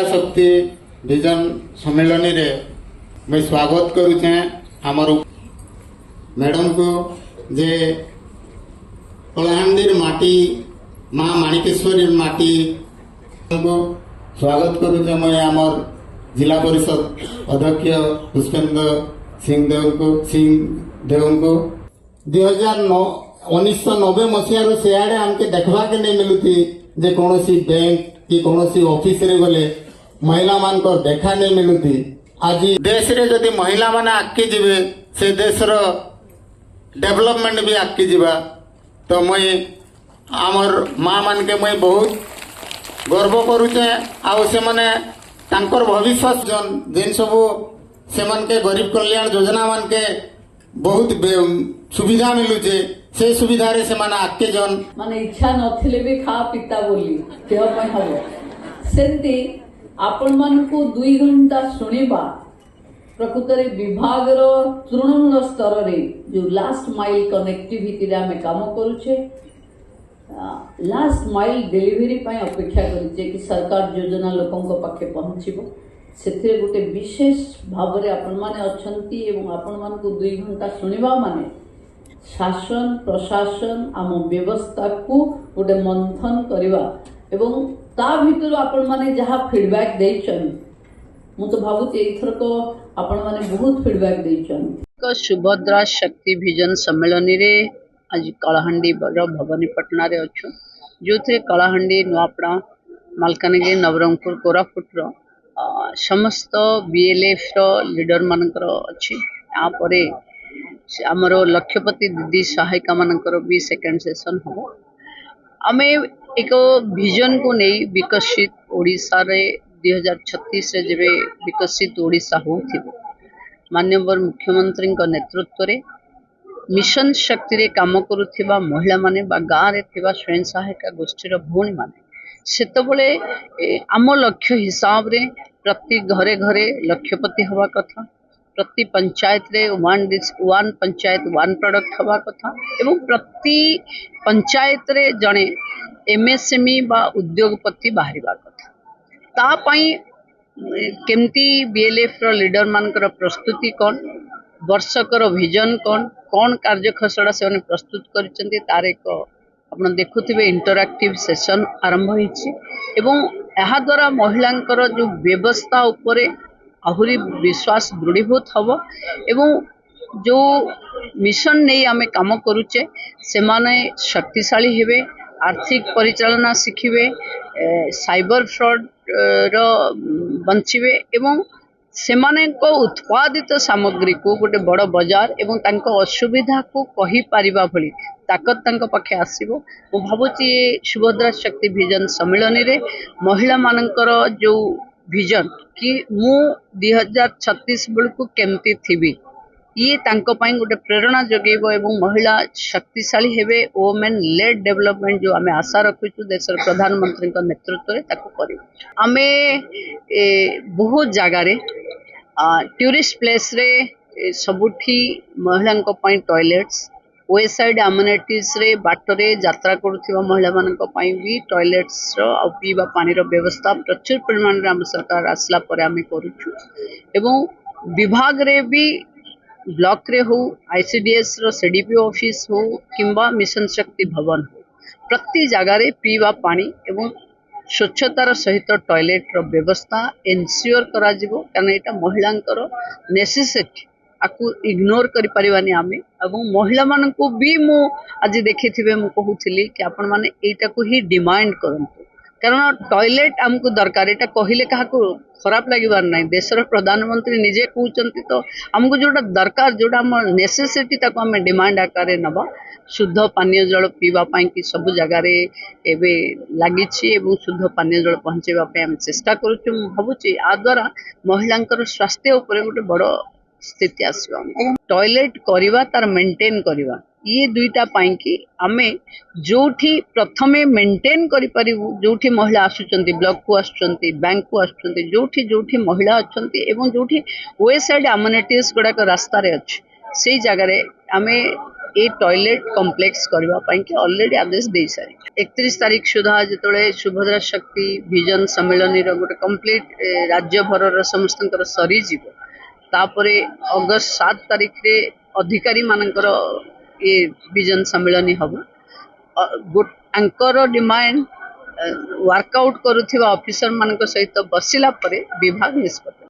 शक्ति विजन सम्मेलन रे मैं स्वागत करुचे आमर मैडम को जे कलाहांडीर माटी माँ माणिकेश्वरी माटी को स्वागत करुचे मैं आमर जिला परिषद अध्यक्ष पुष्पेंद्र सिंह देव को 1990 मसीह सियाड़े आमके देखवा के नहीं मिलुथी जे कौन बैंक कि कौन ऑफिस रे गले महिला मान को देखा नहीं मिलुथी। आज देश रे जदि महिला माने आगे जीवे से देश रो डेवलपमेंट भी आगे जीवा। तो मैं आमर माँ मान के मैं बहुत गर्व करुचे। आउ से माने तांकर भविष्य जिन सब से मन के गरीब कल्याण योजना मान के बहुत सुविधा मिलुचे से सुविधा रे से माने आके जन माने इच्छा नथिले भी खा पिता बोली देह पय हबो सेंती आपण मान को 2 घंटा सुनिबा प्रकृत रे विभाग रो तृणमूल स्तर रे जो लास्ट माइल कनेक्टिविटी रे हम काम करूचे लास्ट माइल डिलीवरी पय अपेक्षा करूचे कि सरकार योजना लोकन को पाखे पहुंचीबो सेथिरे गोटे विशेष भाव रे आपण माने अछंती एवं आपण मान को 2 घंटा सुनिबा माने शासन प्रशासन आम व्यवस्था को गोटे मंथन करवा एवं ता भीतर आपण माने जहाँ फीडबैक देइछन मु तो भाबुती एथरक आपण माने बहुत फीडबैक देइछन। सुभद्रा शक्ति विजन सम्मेलन रे आज कलाहांडी भवानीपाटना रे अच्छु जो थे कलाहांडी नुआपड़ा मालकानगिरी नवरंगपुर कोरापुट रो समस्त बीएलएफ रो लीडर मानकर अच्छी यापर आमर लक्ष्यपति दीदी सहायिका मानकर भी सेकेंड सेशन हम आम एक विजन को नहीं विकसित ओडिशा रे 2036 रे जेबे विकसित ओडिशा होथिबो माननीय मुख्यमंत्री नेतृत्व रे मिशन शक्ति रे काम करुथिबा महिला माने बा गाँव रे थिबा स्वयं सहायिका गोष्ठी भौणी माने सेतबले आम लक्ष्य हिसाब रे प्रति घरे घरे लक्ष्यपति हवा कथा प्रति पंचायत रे वन पंचायत वन प्रोडक्ट हवा कथा एवं प्रति पंचायत रे जड़े एमएसएमई बा उद्योगपति बाहरिबा कथा ता पई केमती बीएलएफ रो लीडर मानकर प्रस्तुति कौन वर्षकर विजन कौन कार्य खसड़ा से प्रस्तुत करिसेंती तार एक आपण देखुथिबे इंटरैक्टिव सेशन आरंभ होईछि एवं एहा द्वारा महिलांकर जो व्यवस्था उपरे आहुरी विश्वास दृढ़ीभूत हम एवं जो मिशन नहीं आमे काम करुचे से माने शक्तिशाली हेबे आर्थिक परिचालना शिखिबे साइबर फ्रॉड रो बंचिबे एवं सेमाने को उत्पादित सामग्री को गोटे बड़ बाजार एवं तांको असुविधा को कही पारिबा भली ताकत तांको पाखे आसीबो। मु भाबुची सुभद्रा शक्ति विजन सम्मेलन रे महिला मानकर जो विजन कि मु 2036 बेलू केमती थी ये तांको पाई गोटे प्रेरणा जगेब एवं महिला शक्तिशाली हेबे वोमेन लेड डेवलपमेंट जो आमे आशा रखुचु देशर प्रधानमंत्री नेतृत्व रे ताको करिबो। आमे बहुत जगह रे टूरिस्ट प्लेस रे सबुठी महिला पाई टॉयलेट्स वेसाइड अम्यूनिटीज रे बाटरे यात्रा करुथिबा महिला मानक पाई भी टॉयलेट्स रो आ पीवा पानी रो व्यवस्था प्रचुर परिमाण रे हम सरकार आसला परे आमे करूछु एवं विभाग रे भी ब्लॉक रे हो आईसीडीएस रो सीडीपी ऑफिस हो किंबा मिशन शक्ति भवन हो प्रति जगह रे पीवा पानी एवं स्वच्छतार सहित टॉयलेट रो व्यवस्था एनश्योर करा जिवो कारण एटा महिलांकर नेसेसिटी आकु इग्नोर करि परिबानी आमे एवं महिला मान को भी मु आज देखिथिबे मु कहूथिली कि आपण माने एटा को ही डिमांड करंतु कारण टॉयलेट हमको दरकार एटा कहिले काहाकू खराब लागिबार नाही देशर प्रधानमंत्री निजे कहउचंती तो हमको जोटा दरकार जोटा हम नेसेसिटी ताको हम डिमांड आकारे नबा शुद्ध पानीय जल पीवा पाई कि सब जगह रे एबे लागिछि एवं शुद्ध पानीय जल पहुंचेबा पे हम चेष्टा करूछु। मु भाबुछि आ द्वारा महिलांकर स्वास्थ्य ऊपर गोटे बड़ स्थिति आसबा टॉयलेट करवा तार मेंटेन करवा ये दुईटा पाई कि आमे जोठी प्रथमे मेंटेन करि परिबु जोठी महिला आसुचंती ब्लॉक को आसुचंती बैंक को आसुचंती जोठी जोठी महिला अछंती एवं जोठी वेसाइड अम्यूनिटीज गुडा रास्ता रे अछि से जगार आम ये टॉयलेट कॉम्प्लेक्स करने की ऑलरेडी आदेश दे सारी 31 तारीख सुधा जो सुभद्रा शक्ति विजन सम्मेलन गोटे कंप्लीट राज्य भर समस्त सरीज तापरे अगस्त 7 तारीख रे अधिकारी मानकर ये विजन सम्मेलन हम डिमांड वर्कआउट करुवा ऑफिसर मान सहित बसिला विभाग निष्पत्ति